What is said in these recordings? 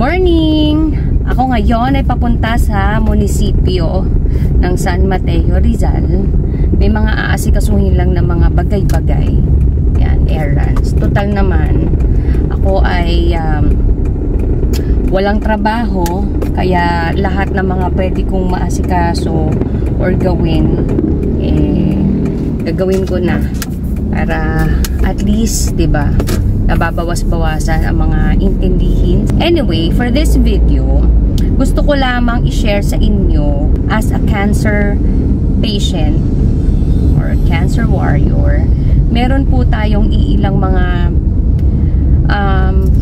morning! Ako ngayon ay papunta sa munisipyo ng San Mateo, Rizal. May mga aasikasuhin lang na mga bagay-bagay. Yan, errands. Total naman, ako ay walang trabaho, kaya lahat ng mga pwede kong maasikaso or gawin, gagawin ko na para at least, 'di ba, nababawas-bawasan ang mga intindihin. Anyway, for this video, gusto ko lamang i-share sa inyo as a cancer patient or cancer warrior, meron po tayong iilang mga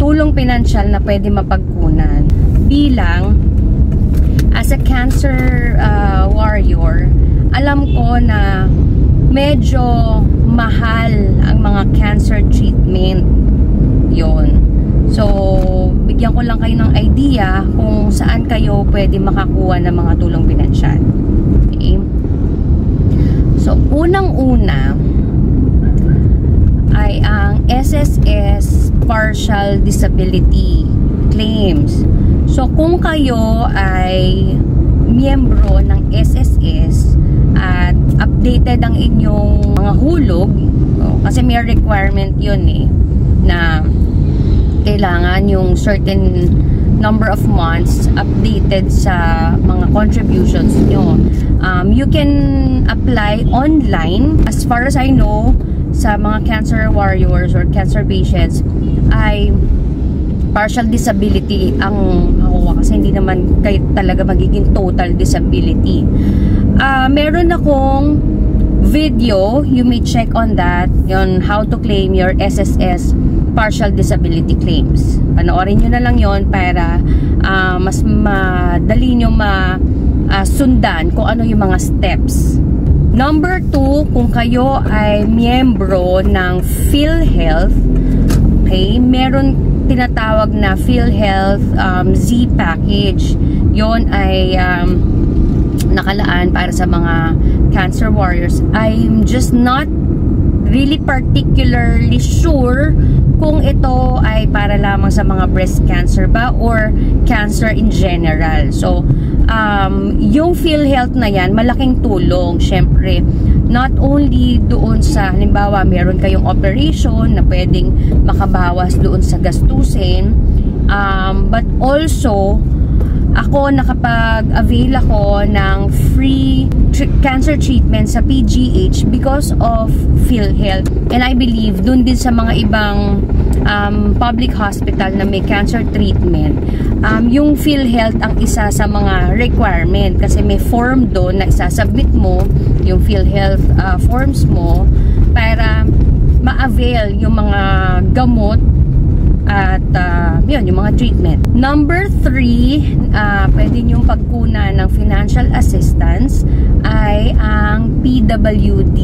tulong pinansyal na pwede mapagkunan. Bilang as a cancer warrior, alam ko na medyo mahal ang mga cancer treatment yon. So, bigyan ko lang kayo ng idea kung saan kayo pwede makakuha ng mga tulong pinansyal. Okay? So, unang-una ay ang SSS Partial Disability Claims. So, kung kayo ay miyembro ng SSS at updated ang inyong mga hulog, kasi may requirement yun na kailangan yung certain number of months updated sa mga contributions nyo. You can apply online. As far as I know, sa mga cancer warriors or cancer patients ay partial disability ang nakuha, kasi hindi naman kayo talaga magiging total disability. Meron akong video, you may check on that, on how to claim your SSS partial disability claims. Panoorin nyo na lang yon para mas madali nyo sundan kung ano yung mga steps. Number 2, kung kayo ay miyembro ng PhilHealth, okay, meron tinatawag na PhilHealth Z package. Yon ay nakalaan para sa mga cancer warriors. I'm just not really particularly sure kung ito ay para lamang sa mga breast cancer ba or cancer in general. So, yung PhilHealth na yan, malaking tulong. Syempre, not only doon sa, halimbawa, meron kayong operation na pwedeng makabawas doon sa gastusin, but also, ako nakapag-avail ako ng free cancer treatment sa PGH because of PhilHealth. And I believe dun din sa mga ibang public hospital na may cancer treatment, yung PhilHealth ang isa sa mga requirement, kasi may form doon na isasubmit mo, yung PhilHealth forms mo, para ma-avail yung mga gamot at yun, yung mga treatment. Number 3, pwede nyong pagkunan ng financial assistance ay ang PWD.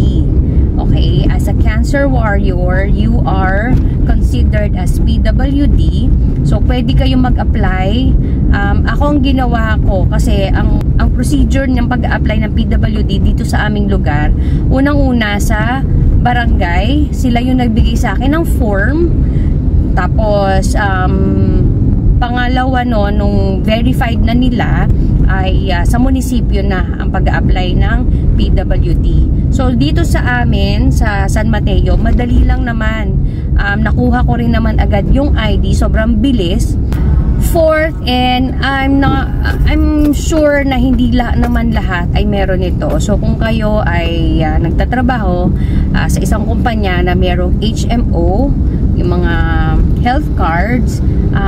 Okay, as a cancer warrior, you are considered as PWD. So, pwede kayong mag-apply. Ako ang ginawa ko, kasi ang procedure ng pag-apply ng PWD dito sa aming lugar, unang-una sa barangay, sila yung nagbigay sa akin ng form. Tapos, pangalawa nung verified na nila ay sa munisipyo na ang pag-a-apply ng PWD. So, dito sa amin, sa San Mateo, madali lang naman. Nakuha ko rin naman agad yung ID. Sobrang bilis. Fourth, and I'm sure na hindi naman lahat ay meron ito. So, kung kayo ay nagtatrabaho sa isang kumpanya na merong HMO, yung mga health cards,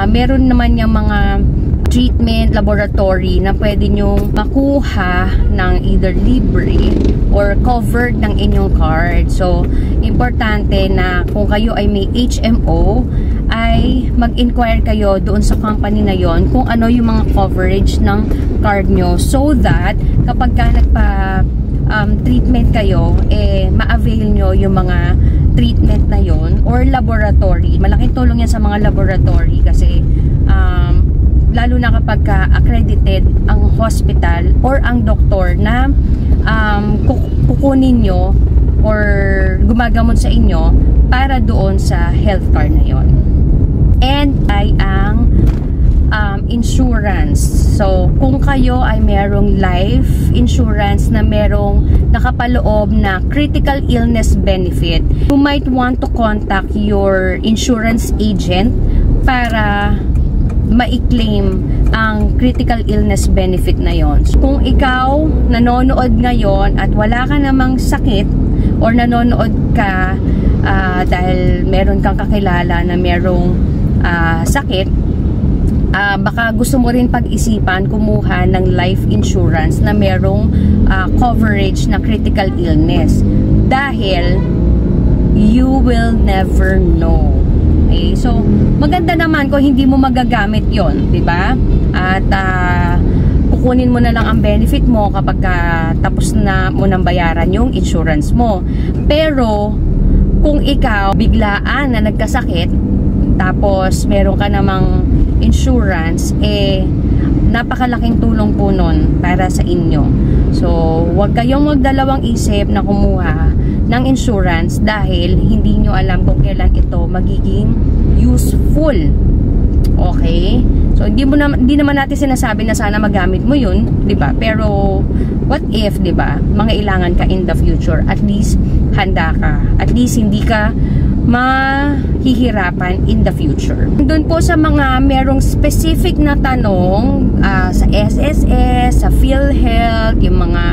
meron naman yung mga treatment laboratory na pwede nyong makuha ng either libre or covered ng inyong card. So, importante na kung kayo ay may HMO, ay mag-inquire kayo doon sa company na yon kung ano yung mga coverage ng card nyo, so that kapag ka treatment kayo, ma-avail nyo yung mga treatment na yon or laboratory. Malaking tulong yan sa mga laboratory, kasi lalo na kapag accredited ang hospital or ang doktor na kukunin nyo or gumagamot sa inyo para doon sa health card na yon. And ay ang insurance. So, kung kayo ay merong life insurance na merong nakapaloob na critical illness benefit, you might want to contact your insurance agent para ma-claim ang critical illness benefit na yon. So, kung ikaw nanonood ngayon at wala ka namang sakit or nanonood ka dahil meron kang kakilala na merong sakit, baka gusto mo rin pag-isipan kumuha ng life insurance na merong coverage na critical illness, dahil you will never know. Okay? So, maganda naman kung hindi mo magagamit yon, di ba? At kukunin mo na lang ang benefit mo kapag tapos na mo nang bayaran yung insurance mo. Pero kung ikaw biglaan na nagkasakit, tapos meron ka namang insurance, napakalaking tulong po nun para sa inyo. So, huwag kayong magdalawang isip na kumuha ng insurance dahil hindi nyo alam kung kailan ito magiging useful. Okay? So, hindi naman natin sinasabi na sana magamit mo yun, di ba? Pero, what if, di ba? Mangailangan ka in the future. At least, handa ka. At least, hindi ka mahihirapan in the future. Doon po sa mga merong specific na tanong sa SSS, sa PhilHealth, yung mga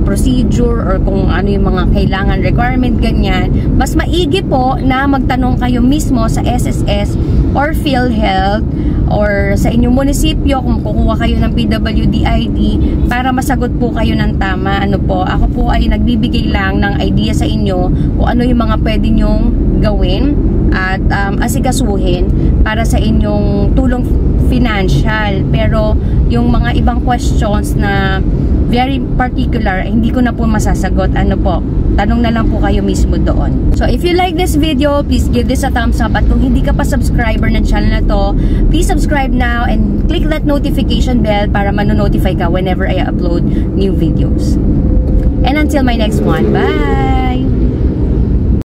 procedure or kung ano yung mga kailangan, requirement, ganyan, mas maigi po na magtanong kayo mismo sa SSS or PhilHealth or sa inyong munisipyo kung kukuha kayo ng PWD ID para masagot po kayo ng tama. Ano po, ako po ay nagbibigay lang ng idea sa inyo kung ano yung mga pwede nyong gawin at asikasuhin para sa inyong tulong financial. Pero yung mga ibang questions na very particular, hindi ko na po masasagot. Ano po, tanong na lang po kayo mismo doon. So, if you like this video, please give this a thumbs up. At kung hindi ka pa subscriber ng channel na to, please subscribe now and click that notification bell para manonotify ka whenever I upload new videos. And until my next one, bye!